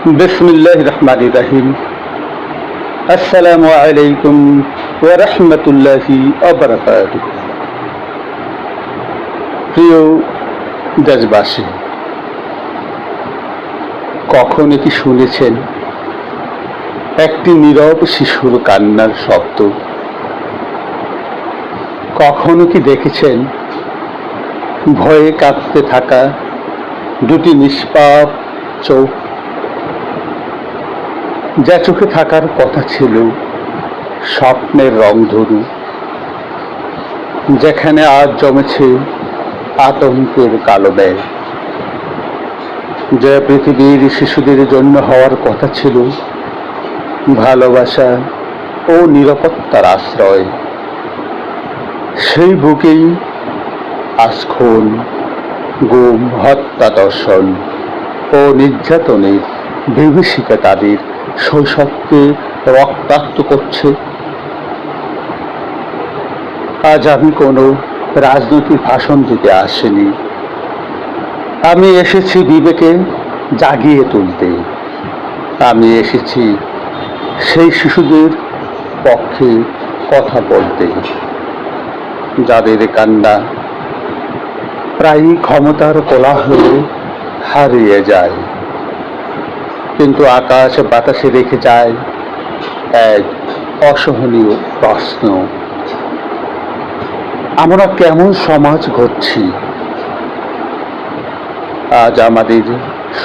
বিসমিল্লাহির রহমানির রহিম। আসসালামু আলাইকুম ওয়া রাহমাতুল্লাহি ওয়া বারাকাতুহু। প্রিয় দেশবাসী, কখনো কি শুনেছেন একটি নীরব শিশুর কান্নার শব্দ? কখনো কি দেখেছেন ভয়ে কাঁপতে থাকা দুটি নিষ্পাপ চোখ, যা চোখে থাকার কথা ছিল স্বপ্নের রংধনু, যেখানে আজ জমেছে আতঙ্কের কালো মেঘ? যে পৃথিবীর শিশুদের জন্য হওয়ার কথা ছিল ভালোবাসা ও নিরাপত্তার আশ্রয়, সেই বুকেই আজ খুন, গুম, হত্যা, দর্শন ও নির্যাতনের বিভীষিকা তাদের শৈশবকে রক্তাক্ত করছে। আজ আমি কোনো রাজনৈতিক ভাষণ দিতে আসিনি, আমি এসেছি বিবেকে জাগিয়ে তুলতে। আমি এসেছি সেই শিশুদের পক্ষে কথা বলতে, যাদের কান্না প্রায়ই ক্ষমতার কোলাহলে হারিয়ে যায়, কিন্তু আকাশ বাতাসে রেখে যায় এক অসহনীয় প্রশ্ন: আমরা কেমন সমাজ গড়ছি? আজ আমাদের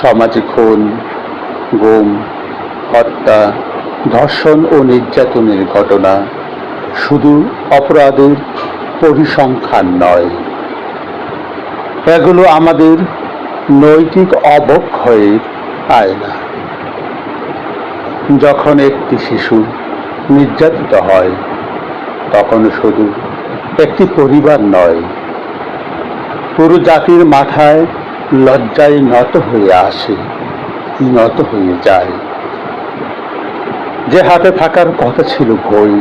সমাজে খুন, গুম, হত্যা, ধর্ষণ ও নির্যাতনের ঘটনা শুধু অপরাধের পরিসংখ্যান নয়, এগুলো আমাদের নৈতিক অবক্ষয়ের আয়না। যখন একটি শিশু নির্যাতিত হয়, তখন শুধু একটি পরিবার নয়, পুরো জাতির মাথায় লজ্জায় নত হয়ে আসে, নত হয়ে যায়। যে হাতে থাকার কথা ছিল বই,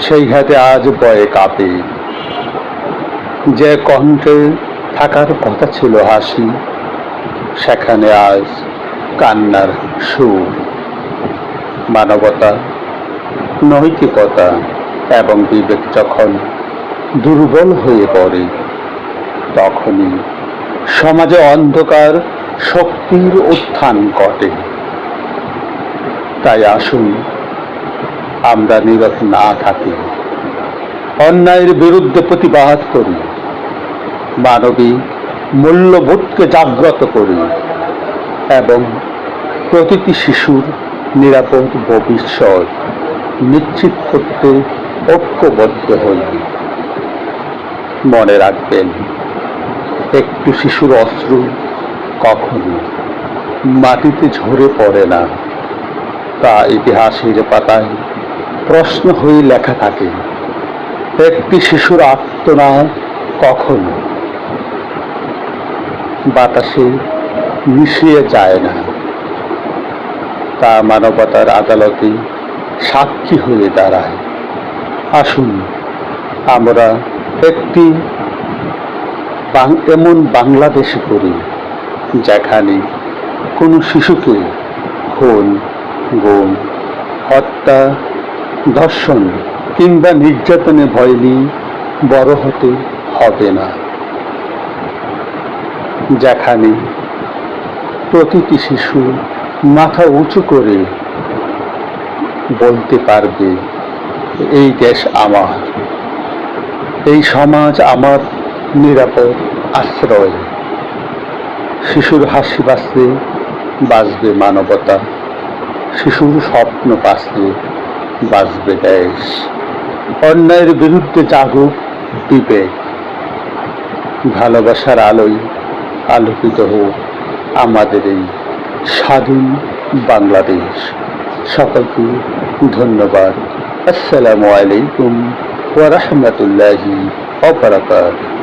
সেই হাতে আজ ভয়ে কাঁপে। যে কণ্ঠে থাকার কথা ছিল হাসি, সেখানে আজ কান্নার সুর। মানবতা, নৈতিকতা এবং বিবেক যখন দুর্বল হয়ে পড়ে, তখনই সমাজে অন্ধকার শক্তির উত্থান ঘটে। তাই আসুন আমরা নীরব না থাকি, অন্যায়ের বিরুদ্ধে প্রতিবাদ করি, মানবিক মূল্যবোধকে জাগ্রত করি এবং প্রতিটি শিশুর নিরাপদ ভবিষ্যৎ নিশ্চিত করতে ঐক্যবদ্ধ হই। মনে রাখবেন, একটু শিশুর অশ্রু কখনো মাটিতে ঝরে পড়ে না, তা ইতিহাসের পাতায় প্রশ্ন হয়ে লেখা থাকে। একটি শিশুর আর্তনাদ কখনো বাতাসে মিশিয়ে যায় না, তা মানবতার আদালতে সাক্ষী হয়ে দাঁড়ায়। আসুন আমরা একটি এমন বাংলাদেশ করি, যেখানে কোনো শিশুকে খুন, গুম, হত্যা, ধর্ষণ কিংবা নির্যাতনে ভয় নিয়ে বড় হতে হবে না, যেখানে প্রতিটি শিশু মাথা উঁচু করে বলতে পারবে, এই দেশ আমার, এই সমাজ আমার নিরাপদ আশ্রয়। শিশুর হাসি বাঁচলে বাঁচবে মানবতা, শিশুর স্বপ্ন বাঁচলে বাঁচবে দেশ। অন্যায়ের বিরুদ্ধে জাগুক বিবেক, ভালোবাসার আলোয় আলোকিত হোক আমাদের এই স্বাধীন বাংলাদেশ। সকলকে ধন্যবাদ। আসসালামু আলাইকুম ওয়া রাহমাতুল্লাহি ওয়া বারাকাতুহু।